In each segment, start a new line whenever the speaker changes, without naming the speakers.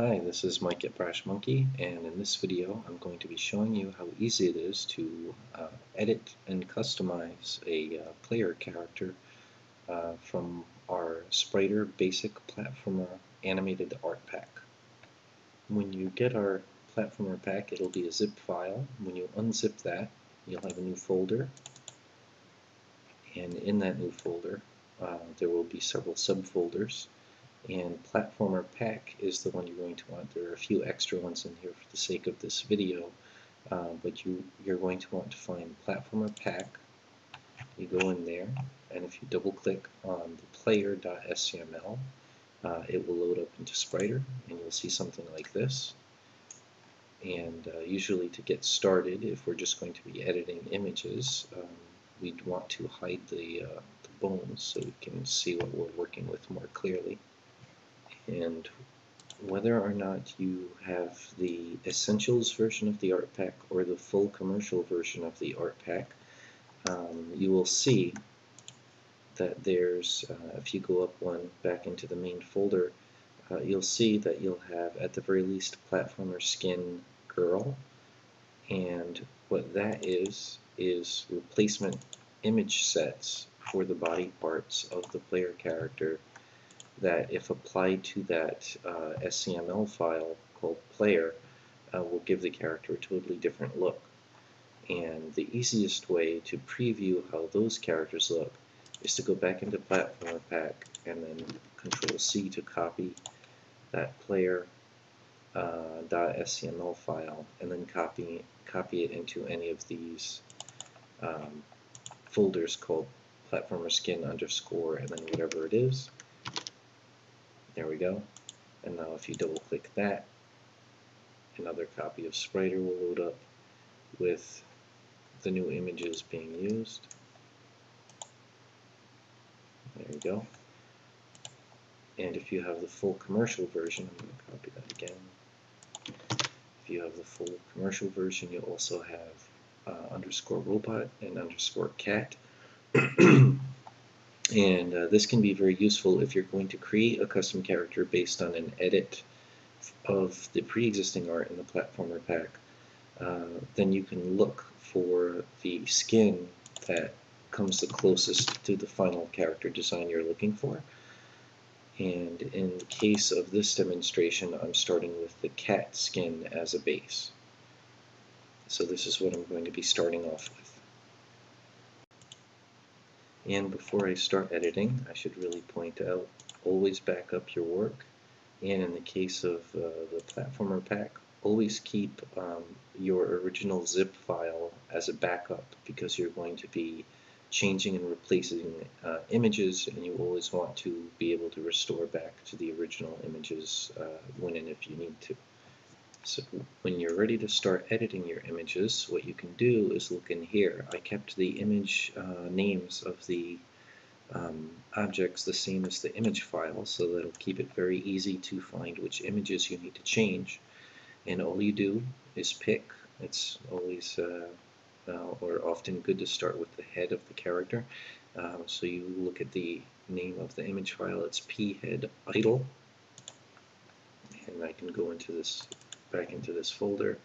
Hi, this is Mike at Brash Monkey, and in this video I'm going to be showing you how easy it is to edit and customize a player character from our Spriter Basic Platformer Animated Art Pack. When you get our Platformer pack, it'll be a zip file. When you unzip that, you'll have a new folder, and in that new folder there will be several subfolders. And Platformer Pack is the one you're going to want. There are a few extra ones in here for the sake of this video, but you're going to want to find Platformer Pack. You go in there, and if you double click on the player.scml, it will load up into Spriter, and you'll see something like this. And usually to get started, if we're just going to be editing images, we'd want to hide the bones so we can see what we're working with more clearly. And whether or not you have the Essentials version of the art pack or the full commercial version of the art pack, you will see that there's, if you go up one back into the main folder, you'll see that you'll have at the very least Platformer Skin Girl, and what that is replacement image sets for the body parts of the player character that, if applied to that SCML file called player, will give the character a totally different look. And the easiest way to preview how those characters look is to go back into Platformer Pack and then Control C to copy that player .scml file, and then copy it into any of these folders called Platformer Skin underscore and then whatever it is. There we go. And now if you double click that, another copy of Spriter will load up with the new images being used. There you go. And if you have the full commercial version, I'm going to copy that again. If you have the full commercial version, you also have underscore robot and underscore cat. And this can be very useful if you're going to create a custom character based on an edit of the pre-existing art in the Platformer pack. Then you can look for the skin that comes the closest to the final character design you're looking for. And in the case of this demonstration, I'm starting with the cat skin as a base. So this is what I'm going to be starting off with. And before I start editing, I should really point out, always back up your work. And in the case of the Platformer pack, always keep your original zip file as a backup, because you're going to be changing and replacing images, and you always want to be able to restore back to the original images when and if you need to. So when you're ready to start editing your images, what you can do is look in here. I kept the image names of the objects the same as the image file, so that'll keep it very easy to find which images you need to change. And all you do is pick. It's always or often good to start with the head of the character. So you look at the name of the image file, it's phead idle, and I can go into this, back into this folder,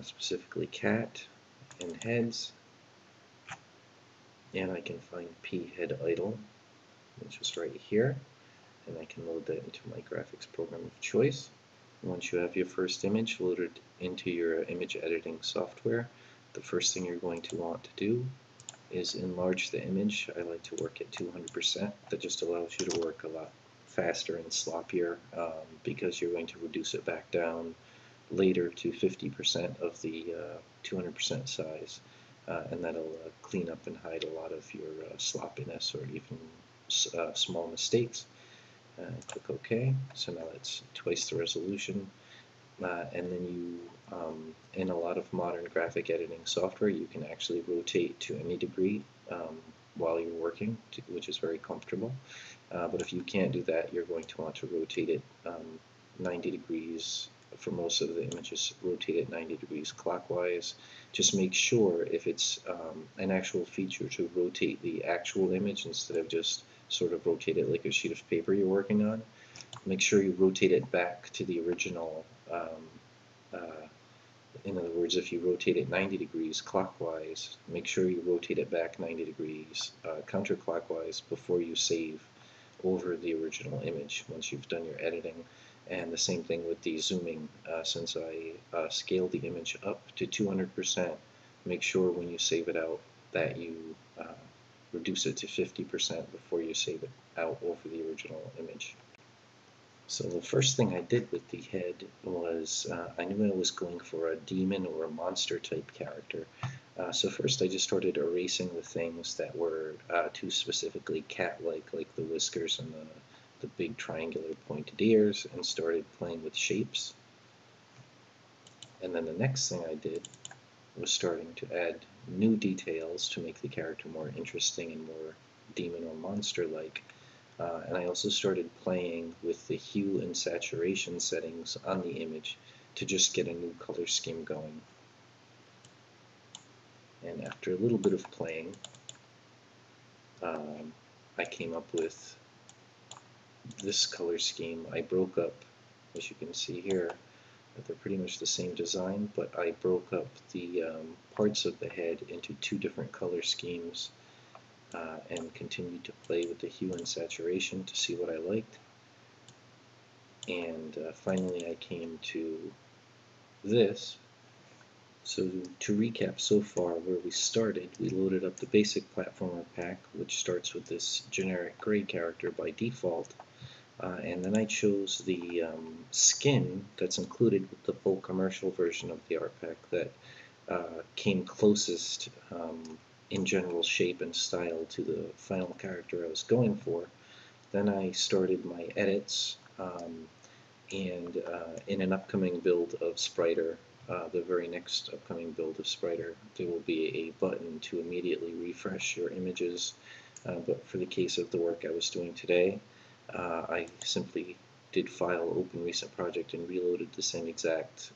specifically cat and heads, and I can find phead idle, which is right here, and I can load that into my graphics program of choice. Once you have your first image loaded into your image editing software, the first thing you're going to want to do is enlarge the image. I like to work at 200%. That just allows you to work a lot faster and sloppier, because you're going to reduce it back down later to 50% of the 200% size, and that'll clean up and hide a lot of your sloppiness or even small mistakes. Click OK. So now it's twice the resolution. And then you, in a lot of modern graphic editing software, you can actually rotate to any degree while you're working, which is very comfortable. But if you can't do that, you're going to want to rotate it 90 degrees. For most of the images, rotate it 90 degrees clockwise. Just make sure, if it's an actual feature, to rotate the actual image instead of just sort of rotate it like a sheet of paper you're working on. make sure you rotate it back to the original. In other words, if you rotate it 90 degrees clockwise, make sure you rotate it back 90 degrees counterclockwise before you save over the original image once you've done your editing. And the same thing with the zooming. Since I scaled the image up to 200%, make sure when you save it out that you reduce it to 50% before you save it out over the original image. So the first thing I did with the head was I knew I was going for a demon or a monster type character. So first I just started erasing the things that were too specifically cat-like, like the whiskers and the big triangular pointed ears, and started playing with shapes. And then the next thing I did was starting to add new details to make the character more interesting and more demon or monster-like. And I also started playing with the hue and saturation settings on the image to just get a new color scheme going. And after a little bit of playing, I came up with this color scheme. I broke up, as you can see here, they're pretty much the same design, but I broke up the parts of the head into two different color schemes. And continued to play with the hue and saturation to see what I liked. And finally I came to this. So to recap so far where we started, we loaded up the basic platformer pack, which starts with this generic gray character by default. And then I chose the skin that's included with the full commercial version of the art pack that came closest in general shape and style to the final character I was going for. Then I started my edits, and in an upcoming build of Spriter, the very next upcoming build of Spriter, there will be a button to immediately refresh your images. But for the case of the work I was doing today, I simply did File, Open Recent Project, and reloaded the same exact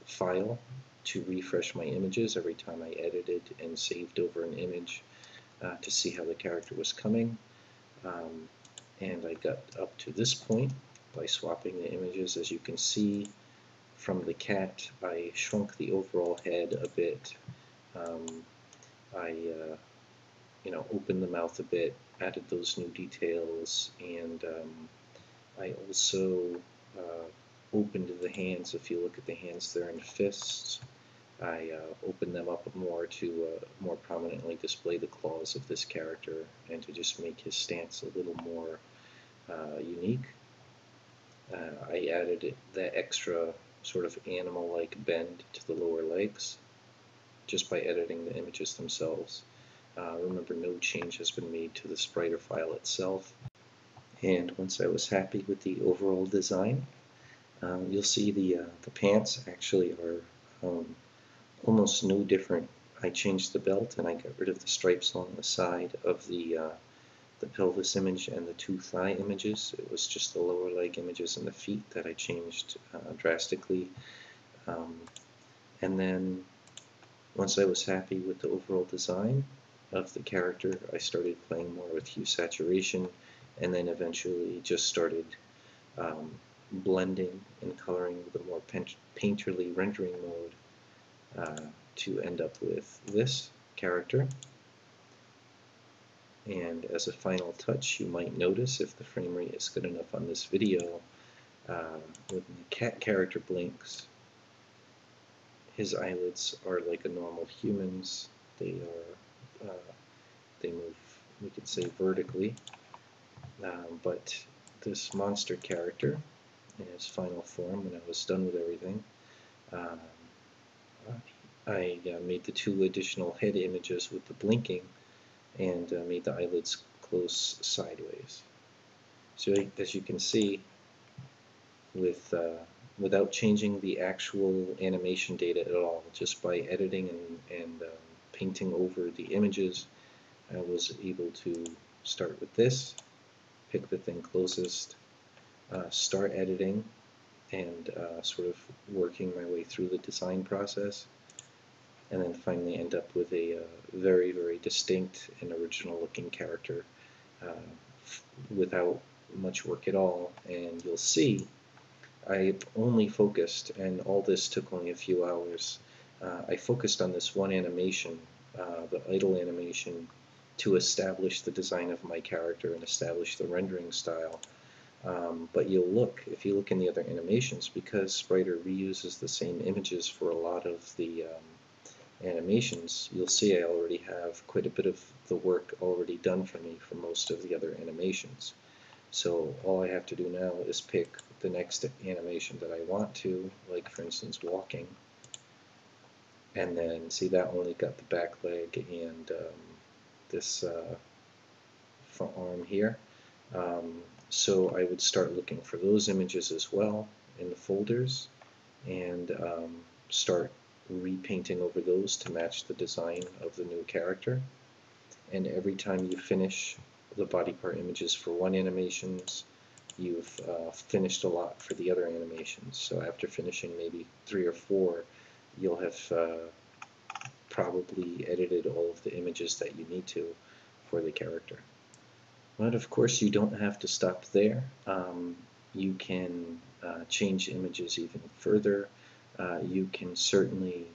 file to refresh my images every time I edited and saved over an image to see how the character was coming. And I got up to this point by swapping the images. As you can see from the cat, I shrunk the overall head a bit. I opened the mouth a bit, added those new details, and I also opened the hands. If you look at the hands, they're in fists. I opened them up more to more prominently display the claws of this character and to just make his stance a little more unique. I added that extra sort of animal-like bend to the lower legs just by editing the images themselves. Remember, no change has been made to the Spriter file itself. And once I was happy with the overall design, you'll see the pants actually are almost no different. I changed the belt and I got rid of the stripes along the side of the pelvis image and the two thigh images. It was just the lower leg images and the feet that I changed drastically. And then once I was happy with the overall design of the character, I started playing more with hue saturation, and then eventually just started blending and coloring with a more painterly rendering mode to end up with this character. And as a final touch, you might notice, if the frame rate is good enough on this video, when the cat character blinks, his eyelids are like a normal human's. They move, we could say, vertically. But this monster character, in his final form, when I was done with everything, I made the two additional head images with the blinking and made the eyelids close sideways. So as you can see, without changing the actual animation data at all, just by editing and painting over the images, I was able to start with this, pick the thing closest, start editing, and sort of working my way through the design process, and then finally end up with a very, very distinct and original looking character without much work at all, and you'll see I've only focused, and all this took only a few hours. I focused on this one animation, the idle animation, to establish the design of my character and establish the rendering style. But if you look in the other animations, because Spriter reuses the same images for a lot of the animations, you'll see I already have quite a bit of the work already done for me for most of the other animations. So all I have to do now is pick the next animation that I want to, like for instance walking, and then see that only got the back leg and this front arm here. So I would start looking for those images as well in the folders and start repainting over those to match the design of the new character. And every time you finish the body part images for one animations, you've finished a lot for the other animations. So after finishing maybe 3 or 4, you'll have probably edited all of the images that you need to for the character. But of course you don't have to stop there. You can change images even further. You can certainly,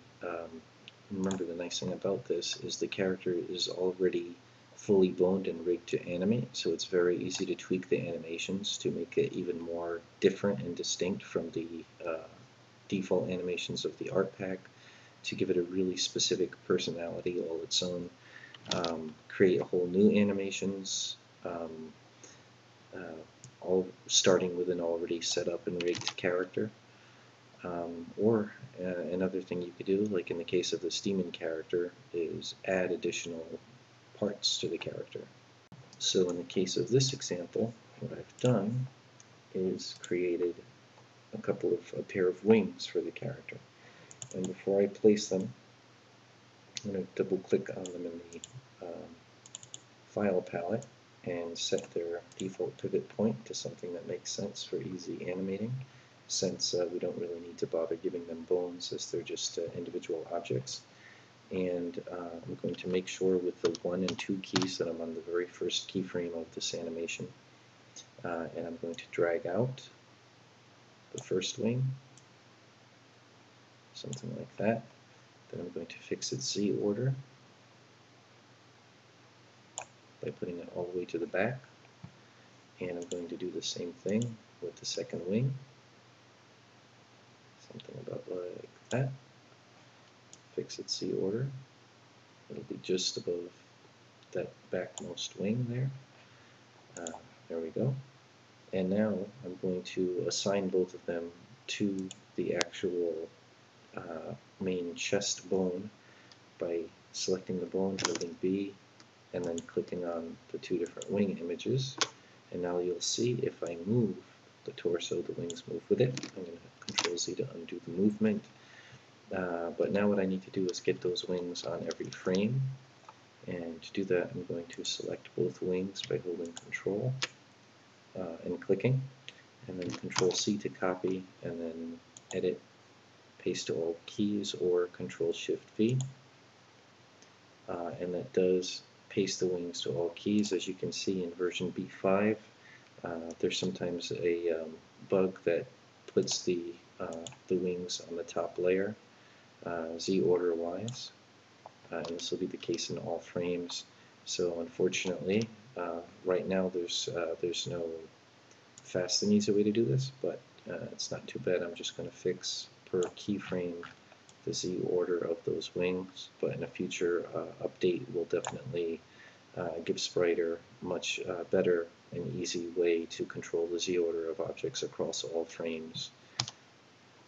remember the nice thing about this is the character is already fully boned and rigged to animate, so it's very easy to tweak the animations to make it even more different and distinct from the default animations of the art pack, to give it a really specific personality all its own. Create whole new animations, all starting with an already set up and rigged character. Or another thing you could do, like in the case of the Steaming character, is add additional parts to the character. So in the case of this example, what I've done is created a pair of wings for the character. And before I place them, I'm going to double click on them in the file palette and set their default pivot point to something that makes sense for easy animating, since we don't really need to bother giving them bones as they're just individual objects. And I'm going to make sure with the 1 and 2 keys that I'm on the very first keyframe of this animation, and I'm going to drag out the first wing, something like that. Then I'm going to fix its Z order by putting it all the way to the back, and I'm going to do the same thing with the second wing, something about like that. Fix its Z order. It'll be just above that backmost wing there. There we go. And now I'm going to assign both of them to the actual main chest bone by selecting the bone, holding B, and then clicking on the 2 different wing images. And now you'll see if I move the torso, the wings move with it. I'm going to Control Z to undo the movement. But now what I need to do is get those wings on every frame. And to do that, I'm going to select both wings by holding Control and clicking, and then Control C to copy, and then edit, paste to all keys, or Control Shift V. And that does paste the wings to all keys. As you can see in version B5, there's sometimes a bug that puts the wings on the top layer, Z order wise, and this will be the case in all frames. So unfortunately, right now there's no fast and easy way to do this, but it's not too bad. I'm just going to fix per keyframe the Z order of those wings, but in a future update we'll definitely give Spriter much better and easy way to control the Z order of objects across all frames,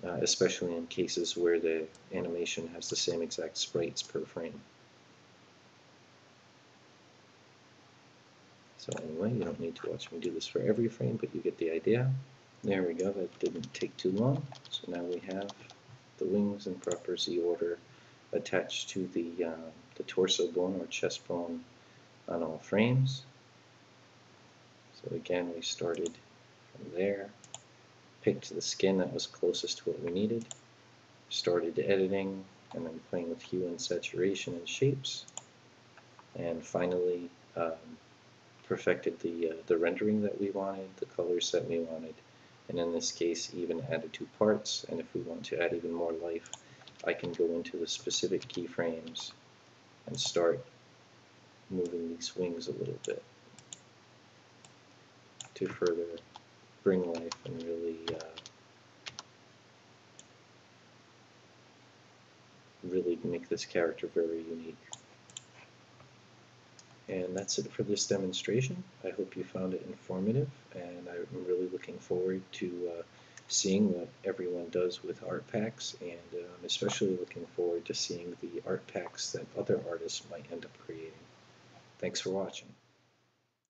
especially in cases where the animation has the same exact sprites per frame. So anyway, you don't need to watch me do this for every frame, but you get the idea. There we go, that didn't take too long. So now we have the wings in proper Z order attached to the torso bone or chest bone on all frames. So again, we started from there, picked the skin that was closest to what we needed, started editing, and then playing with hue and saturation and shapes, and finally perfected the rendering that we wanted, the colors that we wanted, and in this case even added 2 parts. And if we want to add even more life, I can go into the specific keyframes and start moving these wings a little bit to further bring life and really make this character very unique. And that's it for this demonstration. I hope you found it informative, and I'm really looking forward to seeing what everyone does with art packs, and I'm especially looking forward to seeing the art packs that other artists might end up creating. Thanks for watching.